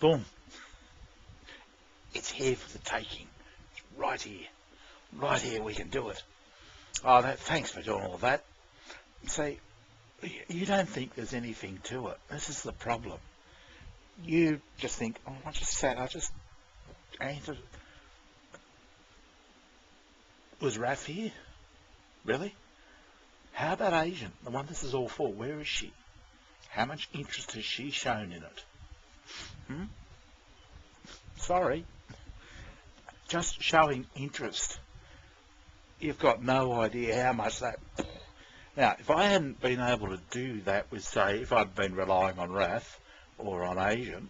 Boom. It's here for the taking. It's right here. Right here we can do it. Oh, thanks for doing all that. See, you don't think there's anything to it. This is the problem. You just think, oh, I just sat, I just answered. Was Raf here? Really? How about Asian, the one this is all for? Where is she? How much interest has she shown in it? Sorry. Just showing interest. You've got no idea how much that... Now, if I hadn't been able to do that with, say, if I'd been relying on Raf or on Asian,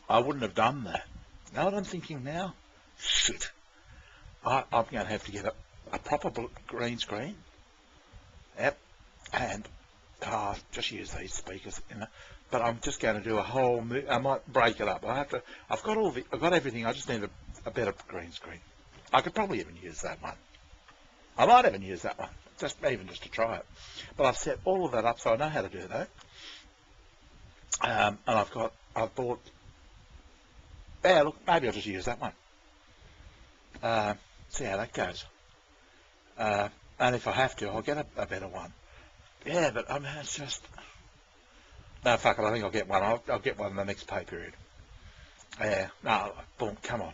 I wouldn't have done that. Know what I'm thinking now? Shit. I'm going to have to get a proper green screen. Yep. And just use these speakers, you know. But I'm just going to do a whole. I might break it up. I've got everything. I just need a better green screen. I could probably even use that one. I might even use that one, just to try it. But I've set all of that up, so I know how to do that. And I've bought. Yeah, look, maybe I'll just use that one. See how that goes. And if I have to, I'll get a better one. Yeah, but I mean, it's just... No, fuck it, I think I'll get one. I'll get one in the next pay period. Yeah, no, boom, come on.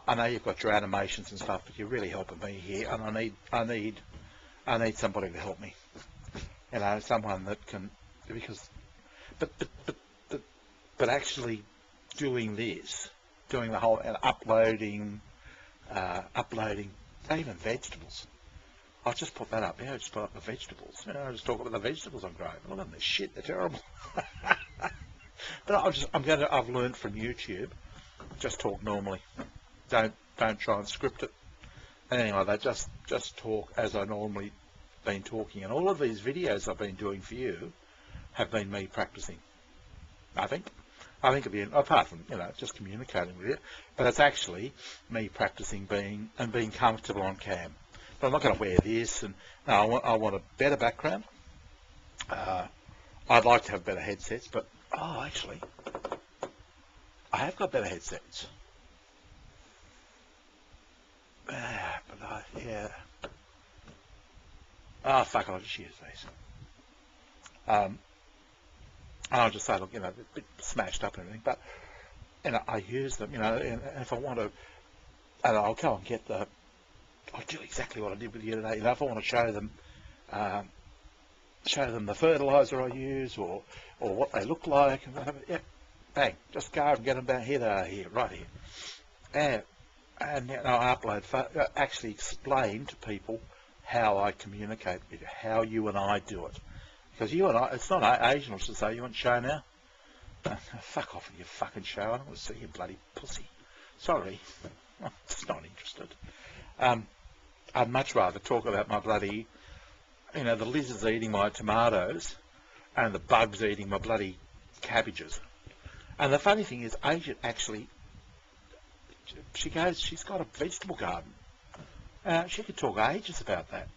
I know you've got your animations and stuff, but you're really helping me here, and I need somebody to help me. You know, someone that can... Because... But actually doing this, doing the whole... And uploading, even vegetables. I'll just put that up. Yeah, just put up the vegetables. You know, I just talk about the vegetables I'm growing. Look at them, they're shit. They're terrible. But I've learned from YouTube. Just talk normally. Don't try and script it. And anyway, they just talk as I normally been talking. And all of these videos I've been doing for you have been me practicing. I think apart from, you know, just communicating with you, but it's actually me practicing being comfortable on cam. But I'm not going to wear this, and no, I want a better background. I'd like to have better headsets, but actually, I have got better headsets. Yeah. Oh fuck! I'll just use these. And I'll just say, look, you know, a bit smashed up and everything, but you know, I use them. You know, and if I want to, and I'll go and get the. I'll do exactly what I did with you today. You know, if I want to show them the fertilizer I use or what they look like and whatever, yeah, bang, just go and get them down here. They are here, right here. And you know, I actually explain to people how I communicate with you, how you and I do it. Because you and I, it's not Asian to say, you want to show now? Fuck off with your fucking show. I don't want to see you bloody pussy. Sorry. I'm just not interested. I'd much rather talk about my bloody, you know, the lizards eating my tomatoes and the bugs eating my bloody cabbages. And the funny thing is, Asia actually, she's got a vegetable garden. She could talk ages about that.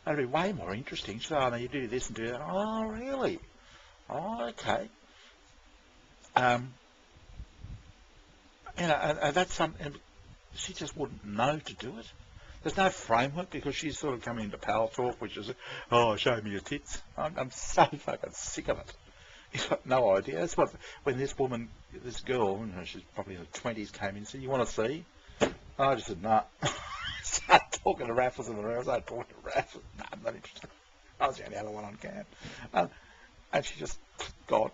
That'd be way more interesting. She'd say, oh, no, you do this and do that. Oh, really? Oh, okay. You know, and that's something, she just wouldn't know to do it. There's no framework because she's sort of coming into pal talk, which is, oh, show me your tits. I'm so fucking sick of it. You've got no idea. That's what, when this woman, this girl, you know, she's probably in her 20s, came in and said, you want to see? I just said, nah. Started talking to Raffles in the room. I started talking to Raffles. Nah, I'm not interested. I was the only other one on cam. And she just, God.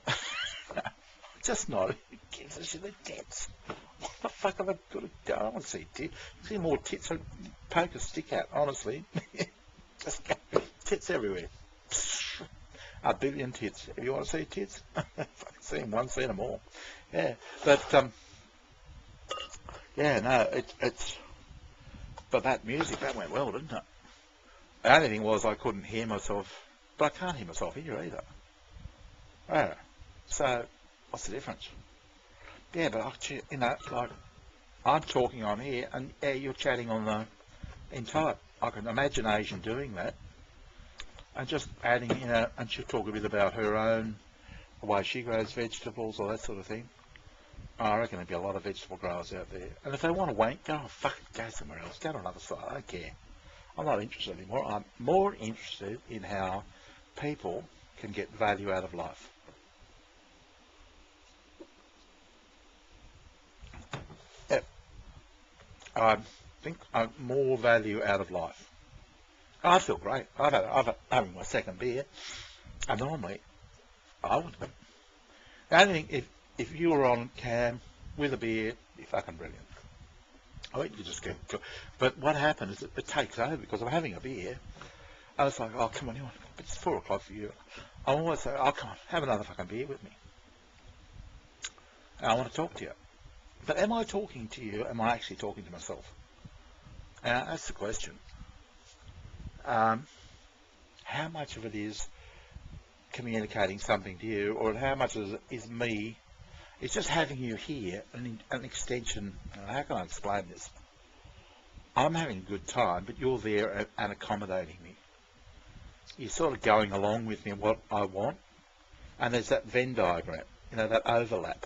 Just not. Who gives a shit? The tits. What the fuck have I got to do? I don't want to see tits. See more tits. So poke a stick out, honestly. Just go. Tits everywhere. A billion tits. If you want to see tits, see them once, see them all. Yeah. But, yeah, no, it's... But that music, that went well, didn't it? The only thing was I couldn't hear myself. But I can't hear myself here either. Oh. So... What's the difference? Yeah, but you know, like I'm talking on here, and yeah, you're chatting on in type. I can imagine Asian doing that, and just adding, you know, and she'll talk a bit about her own, the way she grows vegetables or that sort of thing. I reckon there'd be a lot of vegetable growers out there. And if they want to wank, go somewhere else. Go to another site. I don't care. I'm not interested anymore. I'm more interested in how people can get value out of life. Yeah. I think more value out of life. I feel great. I've having my second beer, and normally I wouldn't. The only thing, if you were on cam with a beer, you're fucking brilliant. I think you just get. But what happened is it takes over because I'm having a beer. I was like, oh come on, it's 4 o'clock for you. I always say, oh come on, have another fucking beer with me. And I want to talk to you. But am I talking to you? Am I actually talking to myself? That's the question. How much of it is communicating something to you, or how much is me? It's just having you here, an extension. How can I explain this? I'm having a good time, but you're there and accommodating me. You're sort of going along with me in what I want, and there's that Venn diagram, that overlap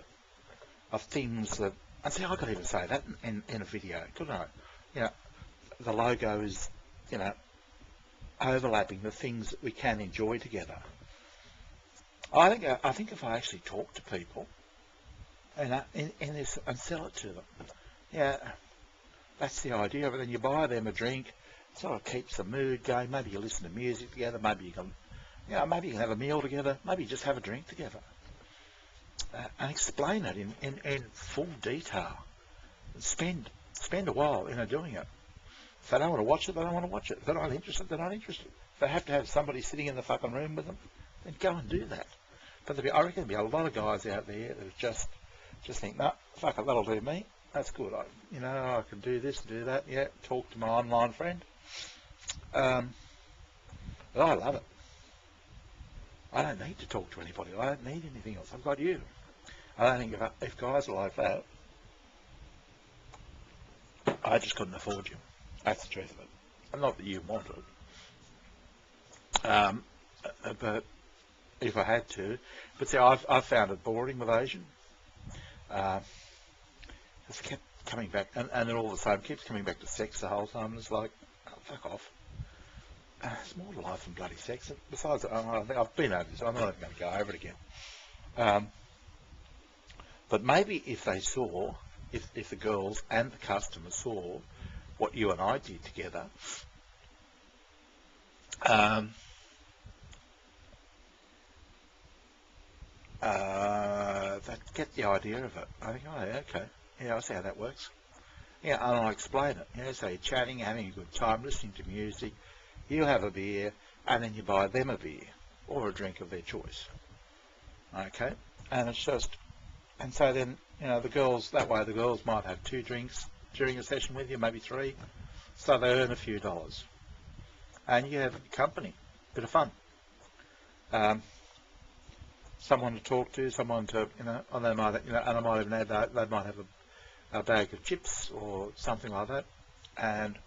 of things that. And see, I could even say that in a video, couldn't I? The logo is, overlapping the things that we can enjoy together. I think if I actually talk to people and in this and sell it to them, that's the idea of it. Then you buy them a drink, sort of keeps the mood going. Maybe you listen to music together. Maybe you can, maybe you can have a meal together. Maybe you just have a drink together and explain it in full detail. Spend a while doing it. If they don't want to watch it, they don't want to watch it. If they're not interested, they're not interested. If they have to have somebody sitting in the fucking room with them, then go and do that. But I reckon there'll be a lot of guys out there that just think, no, fuck it, that'll do me. That's good. I can do this, do that. Yeah, talk to my online friend. But I love it. I don't need to talk to anybody. I don't need anything else. I've got you. I don't think if guys are like that, I just couldn't afford you. That's the truth of it. And not that you want it. But if I had to. But see, I've found it boring with Asian. It's kept coming back, and then all the same, keeps coming back to sex the whole time. And it's like, oh, fuck off. It's more to life than bloody sex. Besides, I think I've been over this. I'm not even going to go over it again. But maybe if they saw, if the girls and the customers saw what you and I did together, they'd get the idea of it. I think, oh, yeah, okay. Yeah, I see how that works. Yeah, and I'll explain it. So you're chatting, having a good time, listening to music. You have a beer, and then you buy them a beer or a drink of their choice. Okay? And it's just, and so then, the girls might have 2 drinks during a session with you, maybe 3. So they earn a few dollars. And you have company, bit of fun. Someone to talk to, someone to, and they might, and I might even add that they might have a bag of chips or something like that. And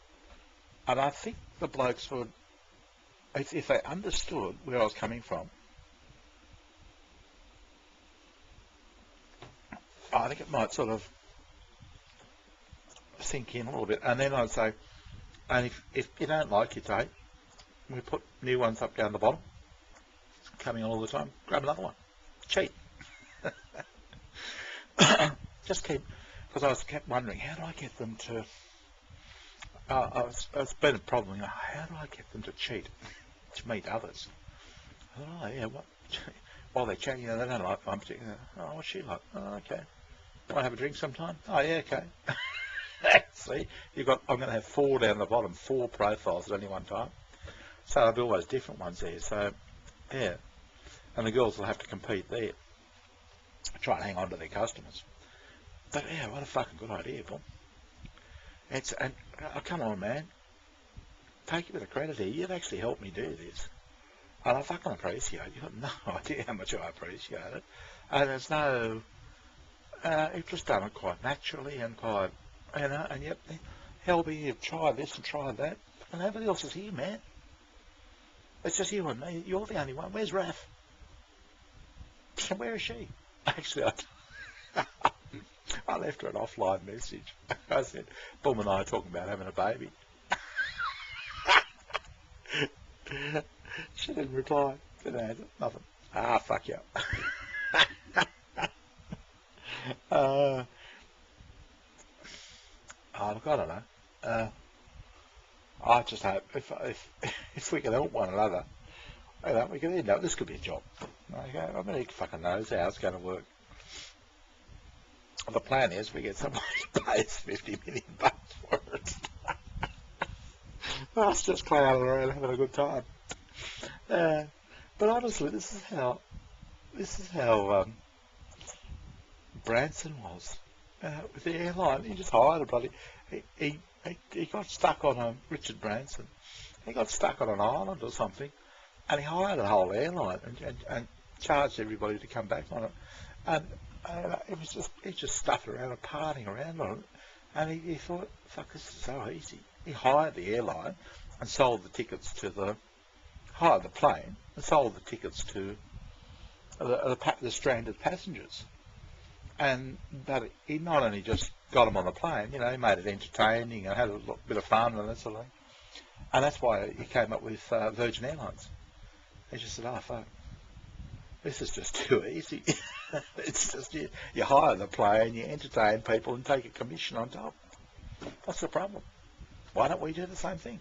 I think the blokes would, if they understood where I was coming from, I think it might sort of sink in a little bit. And then I'd say, and if you don't like your tape, we put new ones up down the bottom, coming on all the time, grab another one. Cheap. Just keep, because I kept wondering, how do I get them to, it's been a problem, how do I get them to cheat, to meet others? Oh, yeah, what? While they're chatting, they don't like one particular. Oh, what's she like? Oh, okay. Want to have a drink sometime? Oh, yeah, okay. See, I'm going to have 4 down the bottom, 4 profiles at any one time. So there'll be always different ones there. So, yeah. And the girls will have to compete there. Try and hang on to their customers. But, yeah, what a fucking good idea, Bob. Come on, man. Take a bit of credit here. You've actually helped me do this. And I fucking appreciate it. You've got no idea how much I appreciate it. And there's no... you've just done it quite naturally and quite... and yet, Helby, you've tried this and tried that. And nobody else is here, man. It's just you and me. You're the only one. Where's Raph? said, where is she? Actually, I left her an offline message. I said, Boom and I are talking about having a baby. She didn't reply. Didn't answer. Nothing. Ah, fuck you. Oh, look, I don't know. I just hope if we can help one another, you know, we can end up. This could be a job. Okay? I mean, who fucking knows how it's going to work. The plan is we get somebody who pays $50 million for it. Us just clowning around having a good time. But honestly, this is how Branson was with the airline. He just hired a bloody. He got stuck on Richard Branson. He got stuck on an island or something, and he hired a whole airline and charged everybody to come back on it. And it was just he just stuffed around and partying around on it. And he thought, fuck, this is so easy. He hired the airline and sold the tickets to hired the plane and sold the tickets to the stranded passengers. But he not only just got them on the plane, you know, he made it entertaining and had a bit of fun and that sort of thing. And that's why he came up with Virgin Airlines. He just said, oh, fuck, this is just too easy. It's just you hire the plane, you entertain people and take a commission on top. What's the problem? Why don't we do the same thing?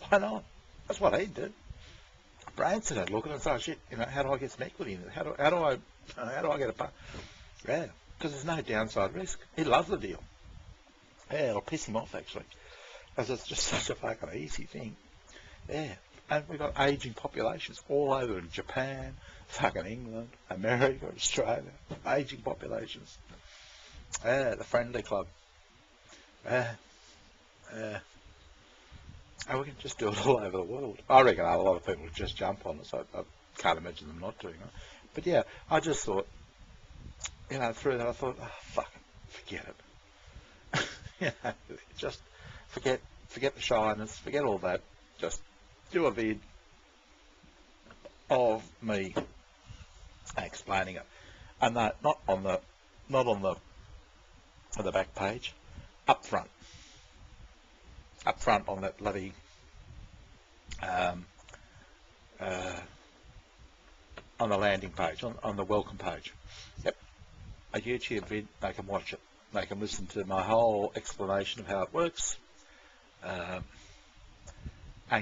Why not? That's what he did. Branson had a look at it and said, oh, shit, you know, how do I get some equity in it? How do I get a part? Yeah, because there's no downside risk. He loves the deal. Yeah, it'll piss him off, actually, because it's just such a fucking easy thing. Yeah, and we've got ageing populations all over in Japan, fucking England, America, Australia, ageing populations. Yeah, the Friendly Club. Yeah, yeah. And we can just do it all over the world. I reckon a lot of people would just jump on it, so I can't imagine them not doing it. But yeah, I just thought, you know, through that I thought, oh, fuck it, forget it. You know, just forget the shyness, forget all that. Just do a vid of me explaining it, and that not on the back page, up front on that bloody on the landing page, on the welcome page. Yep, a YouTube vid. They can watch it. They can listen to my whole explanation of how it works, and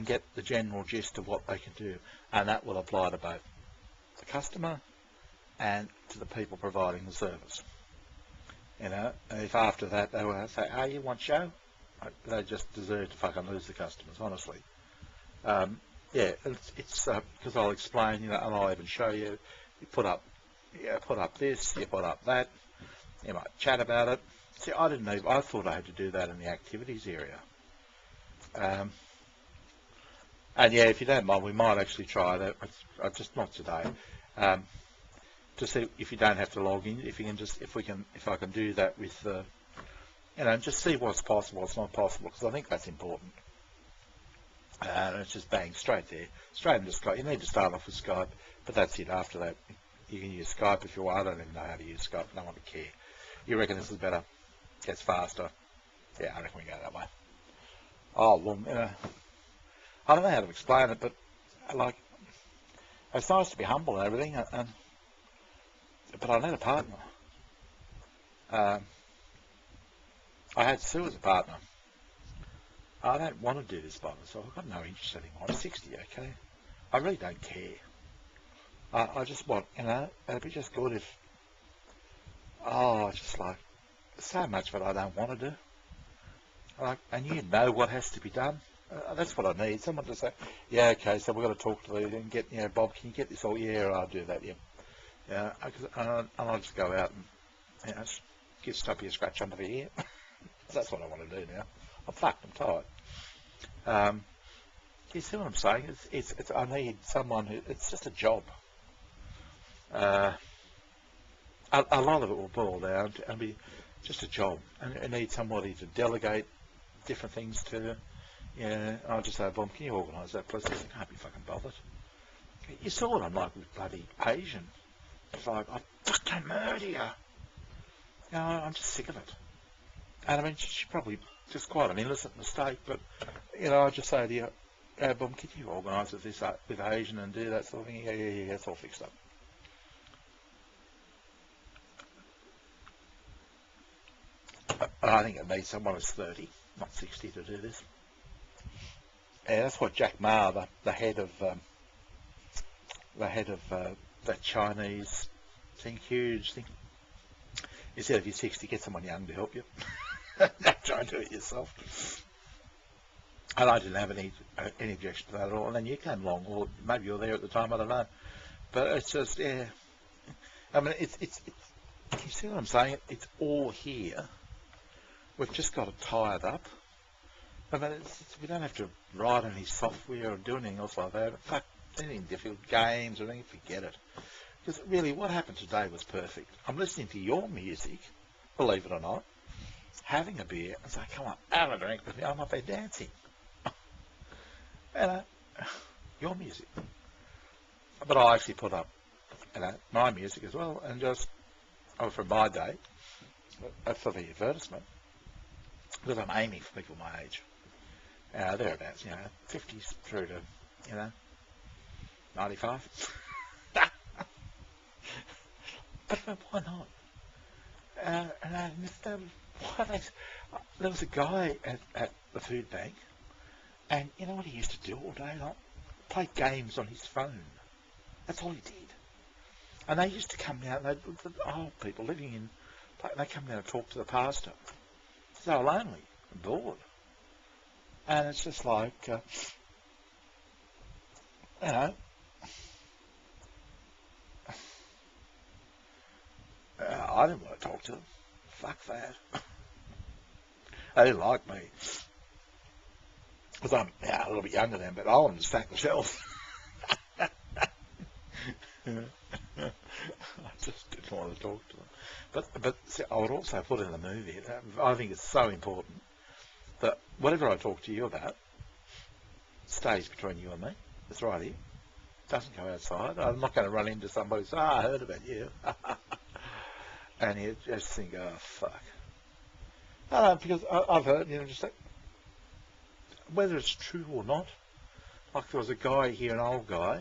get the general gist of what they can do, and that will apply to both the customer and to the people providing the service. You know, and if after that they will say, "Oh, you want show?" They just deserve to fucking lose the customers, honestly. Yeah, it's because I'll explain, you know, and I'll even show you. You put up this, you put up that. You might chat about it. See, I thought I had to do that in the activities area. And yeah, if you don't mind, we might actually try that. Just not today. To see if you don't have to log in, if I can do that with, you know, just see what's possible, what's not possible, because I think that's important. And it's just bang, straight there, straight into Skype. You need to start off with Skype, but that's it. After that, you can use Skype if you want. I don't even know how to use Skype. I don't want to care. You reckon this is better? Gets faster? Yeah, I reckon we go that way. Oh, well, you know, I don't know how to explain it, but like, it's nice to be humble and everything, but I need a partner. I had Sue as a partner. I don't want to do this by myself. I've got no interest anymore. I'm 60, okay? I really don't care. I just want, you know, it'd be just good if, just like, so much of it I don't want to do. Like, and you know what has to be done. That's what I need. Someone to say, yeah, okay, so we've got to talk to these and get, you know, Bob, can you get this all? Yeah, I'll do that, yeah. Yeah, and I'll just go out and, you know, give Stumpy a scratch under the ear. That's what I want to do now. I'm fucked, I'm tired. You see what I'm saying? It's I need someone who, it's just a job. A lot of it will boil down to be just a job. And I need somebody to delegate different things to, Yeah, I'll just say, Bob, can you organise that, please? I can't be fucking bothered. You saw what I'm like with bloody Asian. It's like, I fucking murder you. You know, I'm just sick of it. And I mean, she probably just quite an innocent mistake, but, you know, I just say to you, Bob, can you organise with Asian and do that sort of thing? Yeah, it's all fixed up. I think it needs someone who's 30, not 60, to do this. Yeah, that's what Jack Ma, the head of that Chinese thing, huge thing. He said if you're 60, get someone young to help you. Try and do it yourself. And I didn't have any objection to that at all. And then you came along, or maybe you were there at the time, I don't know. But it's just, yeah. I mean, it's you see what I'm saying? It's all here. We've just got it tied up. I mean, we don't have to write any software or do anything else like that. In fact, anything difficult, games or anything, forget it. Because really, what happened today was perfect. I'm listening to your music, believe it or not, having a beer, and say, come on, have a drink with me. I'm up there dancing. Your music. But I actually put up, my music as well, and just, for my day, for the advertisement, because I'm aiming for people my age. Thereabouts, 50s through to, 95. But why not? There was a guy at the food bank, and you know what he used to do all day long? Play games on his phone. That's all he did. And they used to come down, the old people living in, they come down and talk to the pastor. They were lonely and bored. And it's just like, I didn't want to talk to them. Fuck that. They didn't like me. Because I'm a little bit younger than them, but I wanted to stack the shelf. I just didn't want to talk to them. But see, I would also put in the movie, I think it's so important that whatever I talk to you about stays between you and me. It's right here. It doesn't go outside. I'm not going to run into somebody and say, I heard about you. And you just think, oh, fuck. No, because I've heard, just like, whether it's true or not, like there was a guy here, an old guy,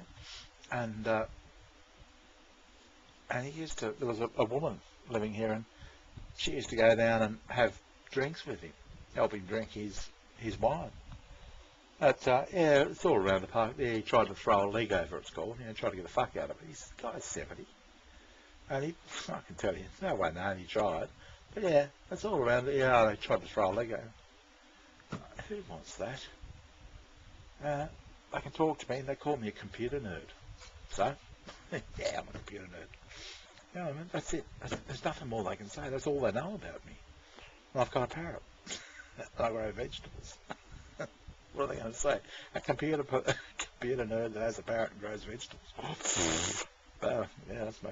and there was a woman living here, and she used to go down and have drinks with him, help him drink his wine. But, it's all around the park there. He tried to throw a leg over, it's called, tried to get the fuck out of it. This guy's 70. And I can tell you, no way known he tried. But yeah, it's all around. Yeah, they tried to throw a leg over. Who wants that? They can talk to me and they call me a computer nerd. So, yeah, I'm a computer nerd. I mean, that's it. There's nothing more they can say. That's all they know about me. And I've got a parrot. I grow vegetables. What are they going to say? A computer nerd that has a parrot and grows vegetables. Yeah, that's me.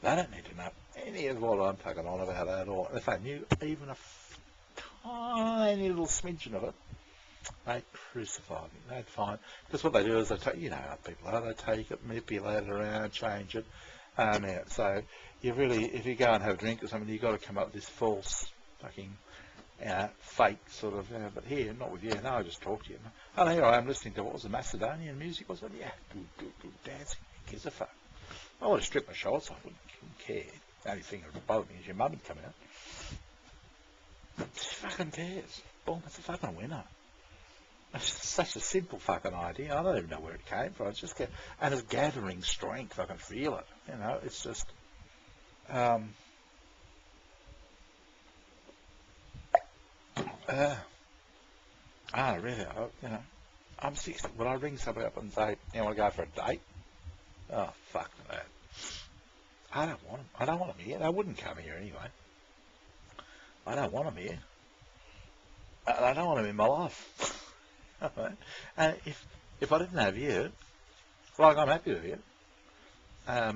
They don't need to know any of what I'm fucking on about at all. If they knew even a tiny little smidgen of it, they'd crucify me. They'd find, because what they do is they take, how people are, they take it, manipulate it around, change it. So you really, if you go and have a drink or something, you've got to come up with this false fucking fake sort of, but here, not with you. No, I just talk to you. And here I am listening to, what was the Macedonian music, was it? Yeah, good dancing. Who gives a fuck? I would have stripped my shorts off, wouldn't care. The only thing that would bother me is your mum would come out. Who fucking cares? Boom, that's a fucking winner. It's such a simple fucking idea. I don't even know where it came from. It's just and it's gathering strength. I can feel it. It's just really, I'm 60. Would I ring somebody up and say, you want to go for a date? Oh, fuck that. I don't want them. I don't want them here. They wouldn't come here anyway. I don't want them here. I don't want them in my life. And if I didn't have you, like I'm happy with you, I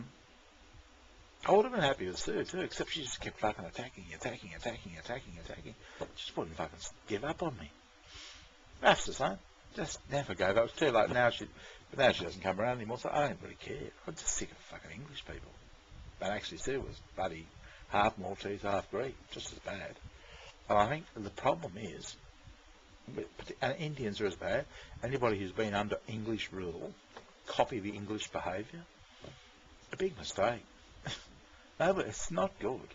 would have been happy with Sue too, except she just kept fucking attacking. She just wouldn't fucking give up on me. That's the same. Just never gave up. It was too late. Now she doesn't come around anymore, so I don't really care. I'm just sick of fucking English people. But actually, Sue was bloody half Maltese, half Greek, just as bad. And I think the problem is, and Indians are as bad. Anybody who's been under English rule, copy the English behaviour. A big mistake. No, but it's not good.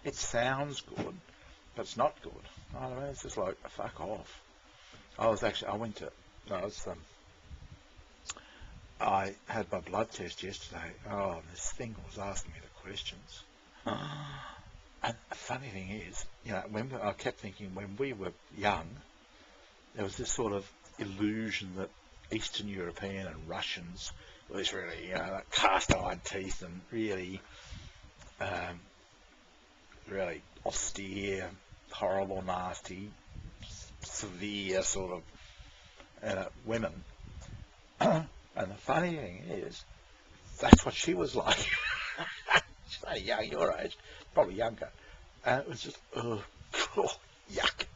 It sounds good, but it's not good. I don't know, it's just like, fuck off. I had my blood test yesterday. Oh, and this thing was asking me the questions. And the funny thing is, I kept thinking when we were young, there was this sort of illusion that Eastern European and Russians was really, like cast iron teeth and really, really austere, horrible, nasty, severe sort of women. And the funny thing is, that's what she was like. She's only young, your age, probably younger. And it was just, yuck.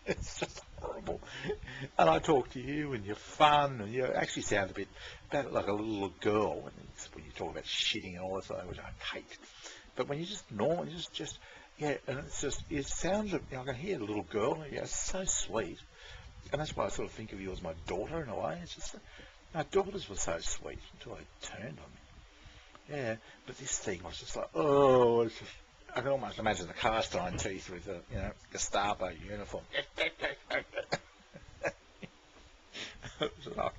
It's just horrible. And I talk to you, and you're fun, and you actually sound a bit like a little girl when you talk about shitting and all this other, which I hate. But when you're just normal, and it sounds, I can hear the little girl, it's so sweet. And that's why I sort of think of you as my daughter in a way. It's just, my daughters were so sweet until they turned on me. Yeah, but this thing was just like, I can almost imagine the cast iron teeth with the, Gestapo uniform. I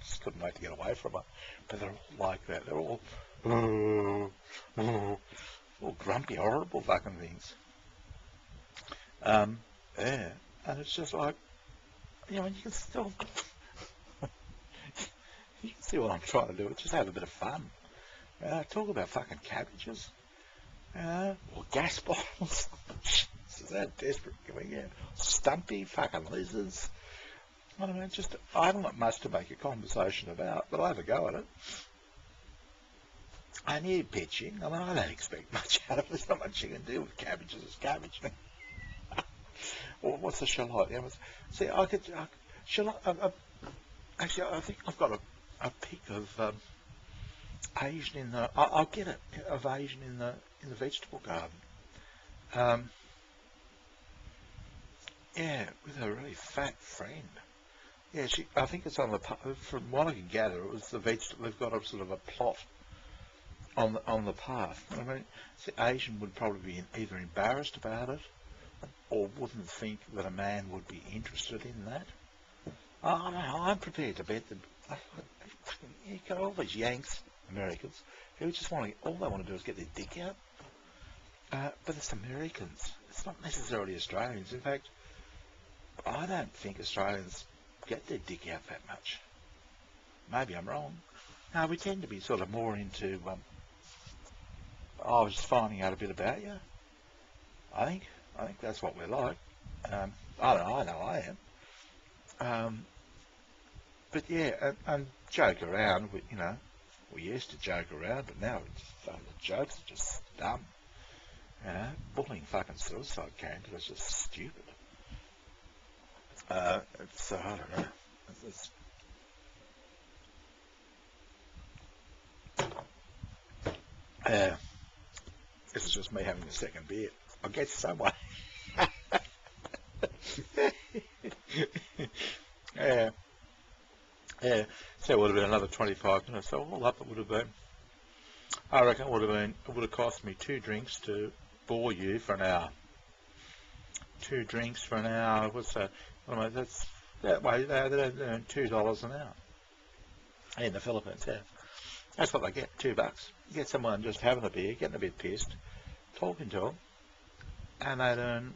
just couldn't wait to get away from her. But they're all like that. They're all, all grumpy, horrible fucking things. Yeah, and it's just like, you can still, you can see what I'm trying to do. It's just have a bit of fun. Talk about fucking cabbages, or gas bottles. Is that desperate? Stumpy fucking lizards. I don't know, I haven't got much to make a conversation about, but I'll have a go at it. I need pitching. I don't expect much out of it. There's not much you can do with cabbages. It's cabbage. Or what's the shallot? See, actually, I think I've got a pic of Asian in the. I'll get it of Asian in the vegetable garden. Yeah, with a really fat friend. Yeah, I think it's on the. From what I can gather, it was the vegetable. They've got a sort of a plot on the path. I mean, see, Asian would probably be either embarrassed about it, or wouldn't think that a man would be interested in that. I don't know, I'm prepared to bet that you got all these Yanks, Americans, who just all they want to do is get their dick out. But it's Americans. It's not necessarily Australians. In fact, I don't think Australians get their dick out that much. Maybe I'm wrong. No, we tend to be sort of more into, I was just finding out a bit about you. I think that's what we're like. I don't know, I know I am. But yeah, and joke around, we used to joke around, but now the jokes are just dumb. Bullying fucking suicide candidate is just stupid. I don't know. This is just me having a second beer. I'll get somewhere. Yeah. So it would have been another 25 minutes. So all up it would have been. I reckon it would have cost me 2 drinks to bore you for an hour. 2 drinks for an hour. What's that? That's that way. They earn $2 an hour in the Philippines. Yeah, that's what they get. $2. You get someone just having a beer, getting a bit pissed, talking to them, and they'd earn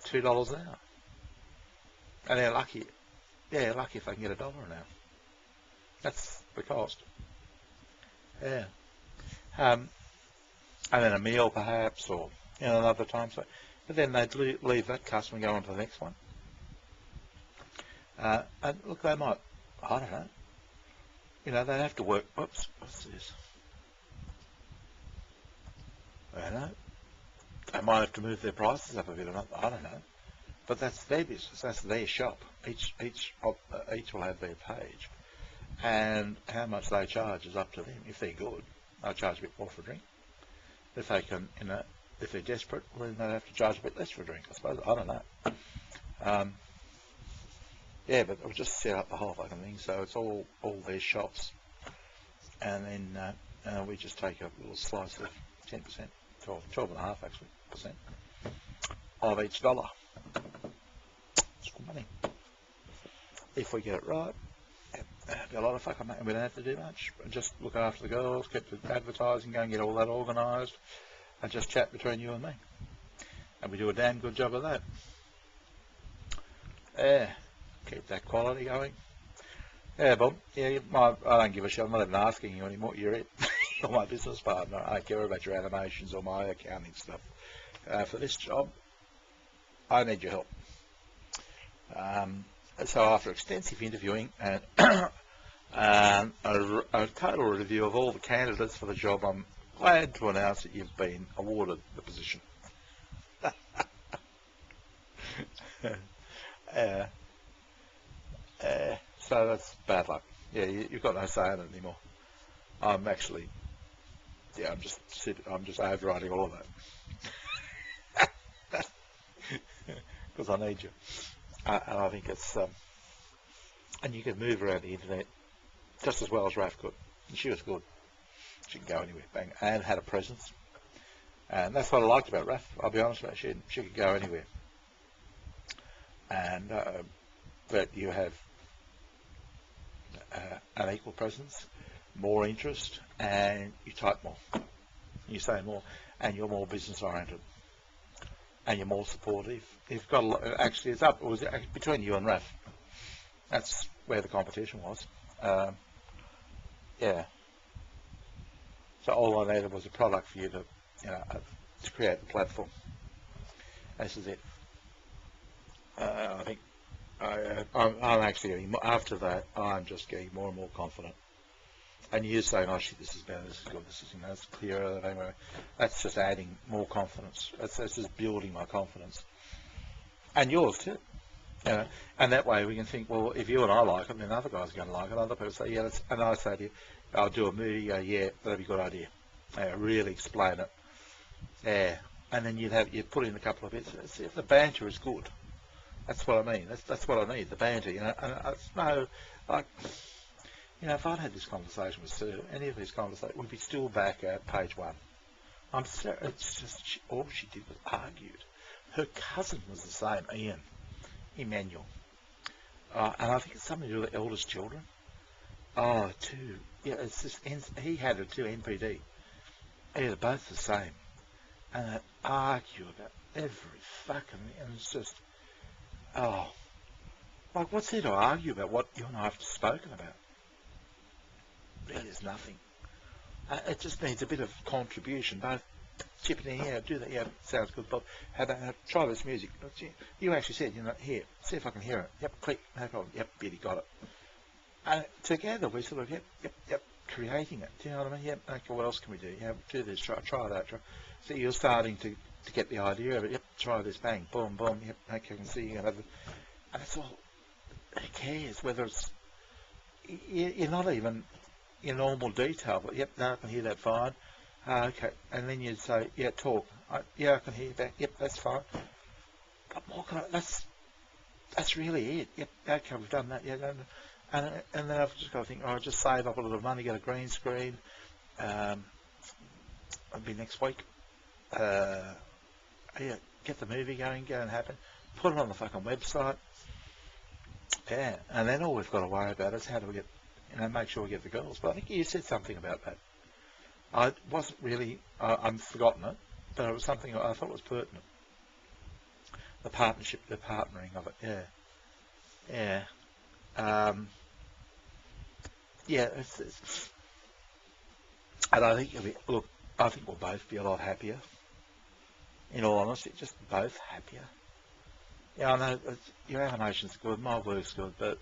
$2 an hour. And they're lucky. Yeah, lucky if they can get $1 an hour. That's the cost. Yeah. And then a meal perhaps, or another time. So, but then they'd leave that customer and go on to the next one. And look, they might, I don't know. They'd have to work. Whoops, what's this? I don't know. They might have to move their prices up a bit. I don't know. But that's their business. That's their shop. Each will have their page, and how much they charge is up to them. If they're good, they'll charge a bit more for a drink. If they can, if they're desperate, well, then they'll have to charge a bit less for a drink. I suppose. I don't know. Yeah, but we'll just set up the whole fucking thing, so it's all their shops, and then we just take a little slice of 10%, 12.5% actually of each dollar. It's good money if we get it right. Be a lot of fucking money. We don't have to do much. Just look after the girls, keep the advertising, go and get all that organised, and just chat between you and me. And we do a damn good job of that. Yeah, keep that quality going. Yeah, Bob. Yeah, I don't give a shit. I'm not even asking you anymore. You're it. You're my business partner. I don't care about your animations or my accounting stuff. For this job, I need your help. So after extensive interviewing and a total review of all the candidates for the job, I'm glad to announce that you've been awarded the position. So that's bad luck. Yeah, you've got no say in it anymore. I'm actually, yeah, I'm just overriding all of that because I need you, and I think it's and you can move around the internet just as well as Raf could. And she was good. She could go anywhere, bang, and had a presence, and that's what I liked about Raf. I'll be honest with you, she could go anywhere, and but you have an equal presence, more interest, and you type more, you say more, and you're more business oriented, and you're more supportive. You've got a lot, actually, it's up. It was between you and Raf. That's where the competition was. Yeah. So all I needed was a product for you to, to create the platform. This is it. I think I'm actually getting, after that, I'm just getting more and more confident. And you saying, oh shit, this is better, this is good, this is, it's clearer. Anyway, that's just adding more confidence. That's just building my confidence. And yours too. And that way we can think, well, if you and I like it, then other guys are going to like it. Other people say, yeah, and I say to you, I'll do a movie, yeah, that'd be a good idea. Really explain it. Yeah. And then you'd put in a couple of bits. If the banter is good, that's what I mean. That's what I need, the banter, And it's no, like, if I'd had this conversation with Sue, any of these conversations, we'd be still back at page 1. It's just, all she did was argued. Her cousin was the same, Emmanuel. And I think it's something to do with the eldest children. Oh, two. Yeah, it's just, he had it too, NPD. Yeah, they're both the same. And they argue about every fucking, and it's just, like, what's there to argue about what you and I have spoken about? Really, there's nothing. It just needs a bit of contribution, both chipping in here, do that, yeah, sounds good, Bob. How about try this music? You actually said, here, see if I can hear it. Yep, click, no problem. Yep, Biddy got it. And together we sort of, yep, creating it. Do you know what I mean? Yep, okay, what else can we do? Yeah, do this, try that. So you're starting to get the idea of it. Yep, try this, bang, boom, boom. Yep, okay, I can see you. And it's all, who cares whether it's, you're not even in normal detail, but yep, no, I can hear that fine. Okay, and then you'd say, yeah, talk. Yeah, I can hear you back. Yep, that's fine. But what can that's really it. Yep, okay, we've done that. Yeah, and then I've just got to think, just save up a little money, get a green screen. It'll be next week. Yeah, get the movie going, go and happen. Put it on the fucking website. Yeah, and then all we've got to worry about is how do we get, make sure we get the girls. But I think you said something about that. I wasn't really, I've forgotten it, but it was something I thought was pertinent. The partnership, the partnering of it, yeah. Yeah, and I think I think we'll both be a lot happier. In all honesty, just both happier. Yeah, I know your animation's good, my work's good, but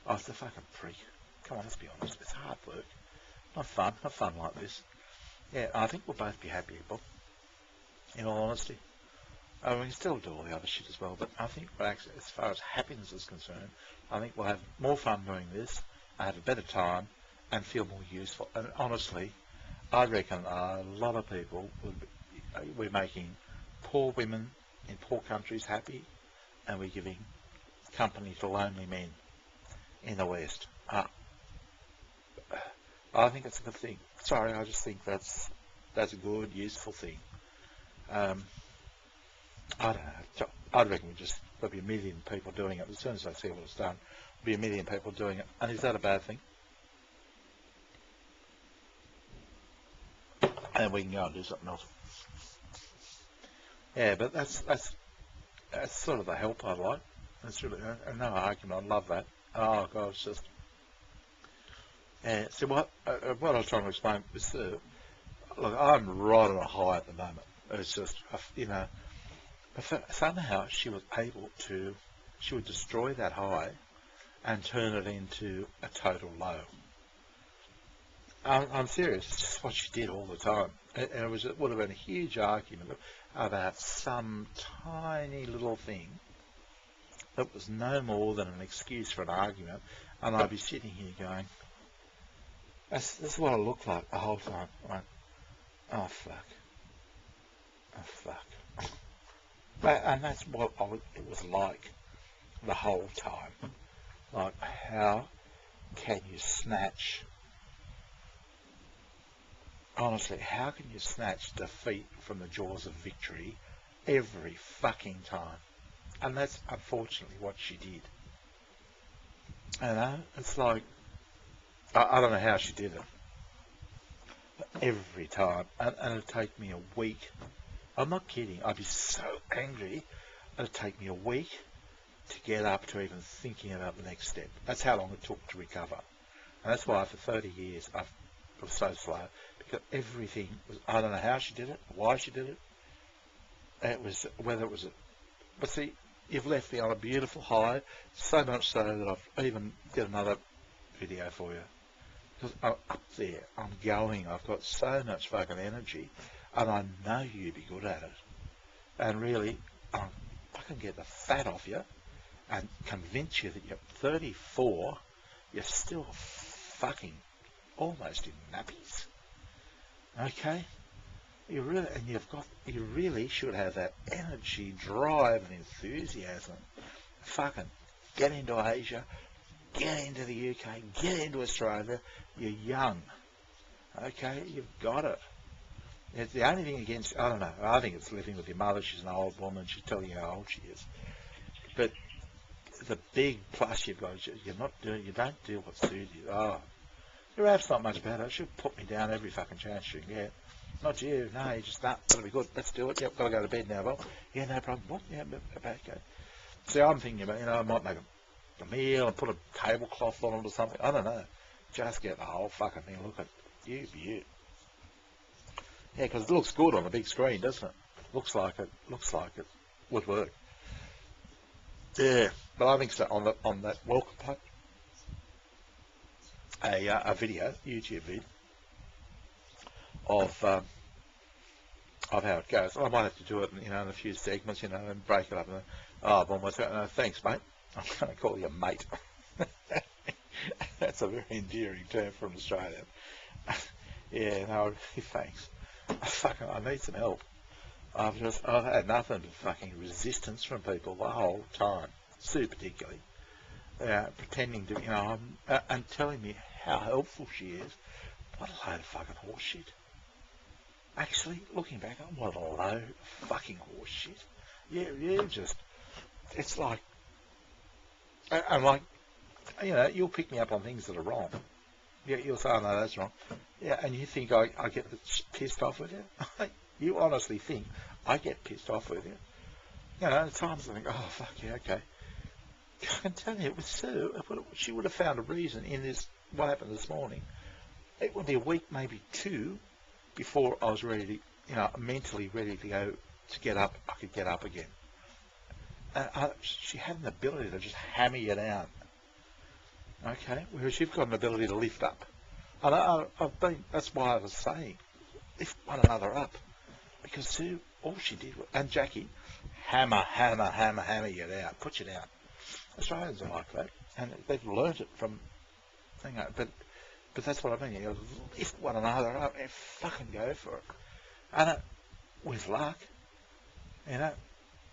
I was a fucking prick. Come on, let's be honest. It's hard work. Not fun like this. Yeah, I think we'll both be happier, Bob. In all honesty. I mean, we can still do all the other shit as well, but I think, well, actually, as far as happiness is concerned, I think we'll have more fun doing this, have a better time, and feel more useful. And honestly, I reckon a lot of people we're making poor women in poor countries happy, and we're giving company to lonely men in the West. I think it's a good thing. Sorry, I just think that's a good, useful thing. I don't know. I reckon there'll be a million people doing it. As soon as I see what it's done, there'll be a million people doing it. And is that a bad thing? And we can go and do something else. Yeah, but that's sort of the help I like. That's really no argument. I love that. Oh God, it's just. Yeah. So what I was trying to explain was, look, I'm right on a high at the moment. It's just, but somehow she was able to. She would destroy that high and turn it into a total low. I'm serious. It's just what she did all the time. And it would have been a huge argument about some tiny little thing that was no more than an excuse for an argument, and I'd be sitting here going, this is what I look like the whole time. Like, oh fuck. Oh fuck. And that's what it was like the whole time. Like, how can you snatch... Honestly, how can you snatch defeat from the jaws of victory every fucking time? And that's unfortunately what she did. You know, it's like, I don't know how she did it. But every time, and it'd take me a week. I'm not kidding, I'd be so angry, it'd take me a week to get up to even thinking about the next step. That's how long it took to recover. And that's why for 30 years I was so slow. Because everything was, I don't know how she did it, why she did it. It was, whether it was but see, you've left me on a beautiful high, so much so that I've even got another video for you. Because I'm up there, I'm going, I've got so much fucking energy, and I know you'd be good at it. And really, I can get the fat off you and convince you that you're 34, you're still fucking almost in nappies. Okay? You really should have that energy, drive and enthusiasm. Fucking get into Asia, get into the UK, get into Australia. You're young. Okay? You've got it. It's the only thing against, I don't know, I think it's living with your mother. She's an old woman. She's telling you how old she is. But the big plus you've got is you don't do what suits you. Oh, your app's not much better. She'll put me down every fucking chance she can get. Not you. No, you just, that'll be good. Let's do it. Yep, got to go to bed now, Bob. Yeah, no problem. What? Yeah, okay. See, I'm thinking about, I might make a meal and put a tablecloth on it or something. I don't know. Just get the whole fucking thing. Look at you, beaut. Yeah, because it looks good on the big screen, doesn't it? Looks like it would work. Yeah, but I think so. On that welcome page, a video, YouTube vid of how it goes. I might have to do it, in a few segments, and break it up. And no, thanks, mate. I'm going to call you mate. That's a very endearing term from Australia. Yeah, no, really, thanks. I need some help. I've had nothing but fucking resistance from people the whole time. Sue particularly. Pretending to, and telling me how helpful she is. What a load of fucking horse shit. Actually, looking back, what a load of fucking horse shit. You just, it's like, I'm like, you'll pick me up on things that are wrong. Yeah, you'll say, oh, no, that's wrong. Yeah, and you think I get pissed off with you? You honestly think I get pissed off with you? At times I think, oh, fuck yeah, okay. I can tell you, it was Sue. She would have found a reason in this, what happened this morning. It would be a week, maybe two, before I was ready to, mentally ready to go to get up. I could get up again. She had an ability to just hammer you down. Okay, whereas you've got an ability to lift up. And that's why I was saying, lift one another up. Because Sue, all she did, and Jackie, hammer, hammer, hammer, hammer you down, put you down. Australians are like that, and they've learnt it from, you know, but that's what I mean. You lift one another up and fucking go for it. And with luck, you know,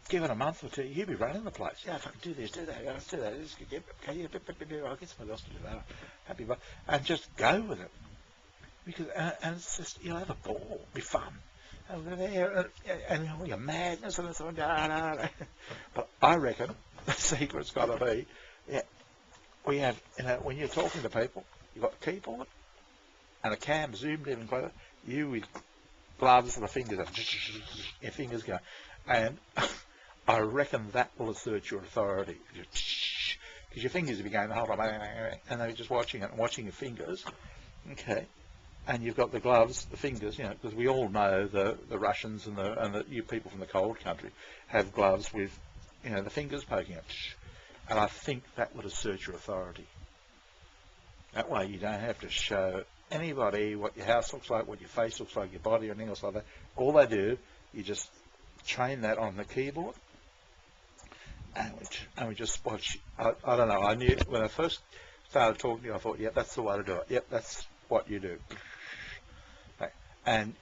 give it a month or two, you'll be running the place. Yeah, fucking do this, do that, do that. Okay, yeah, I'll get somebody else to do that. Happy, but and just go with it. Because and it's just, you'll have a ball, it'll be fun. And we're there, and all your madness and so on. But I reckon the secret's got to be, yeah, we have, you know, when you're talking to people, you've got the keyboard and a cam zoomed in and closer, you with gloves and the fingers, your fingers go, and I reckon that will assert your authority. Because your fingers will be going the whole time, and they're just watching it and watching your fingers, okay. And you've got the gloves, the fingers, you know, because we all know the Russians and the you people from the cold country have gloves with, you know, the fingers poking out. And I think that would assert your authority. That way you don't have to show anybody what your house looks like, what your face looks like, your body, or anything else like that. All they do, you just train that on the keyboard, and we just watch. I don't know, I knew, when I first started talking to you, I thought, yep, that's the way to do it. Yep, that's what you do. And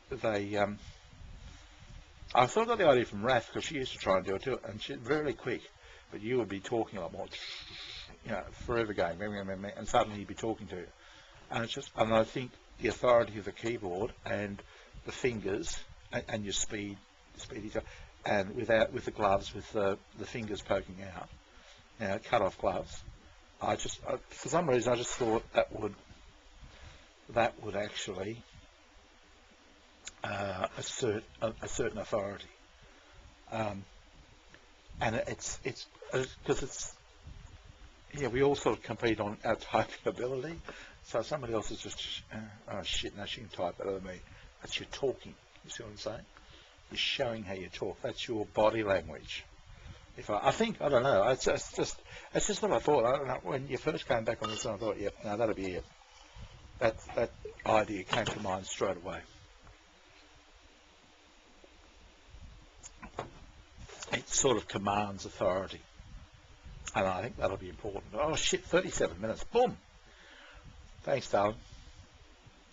they, I thought of the idea from Rath, because she used to try and do it too, and she's really quick, but you would be talking a lot more, you know, forever going, and suddenly you'd be talking to you. And it's just, and I think the authority of the keyboard and the fingers and your speed, and with the gloves, with the fingers poking out, you know, cut off gloves. For some reason, I just thought that would actually assert a certain authority, and it's because it's, yeah, we all sort of compete on our typing ability. So somebody else is just, oh shit, no, she can type better than me. That's your talking. You see what I'm saying? You're showing how you talk. That's your body language. I think, I don't know. It's just what I thought. I don't know. When you first came back on this, I thought, yep, no, that'll be it. That idea came to mind straight away. It sort of commands authority, and I think that'll be important. Oh shit, 37 minutes. Boom. Thanks, darling.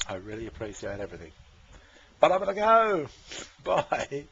I really appreciate everything. But I'm gonna go. Bye.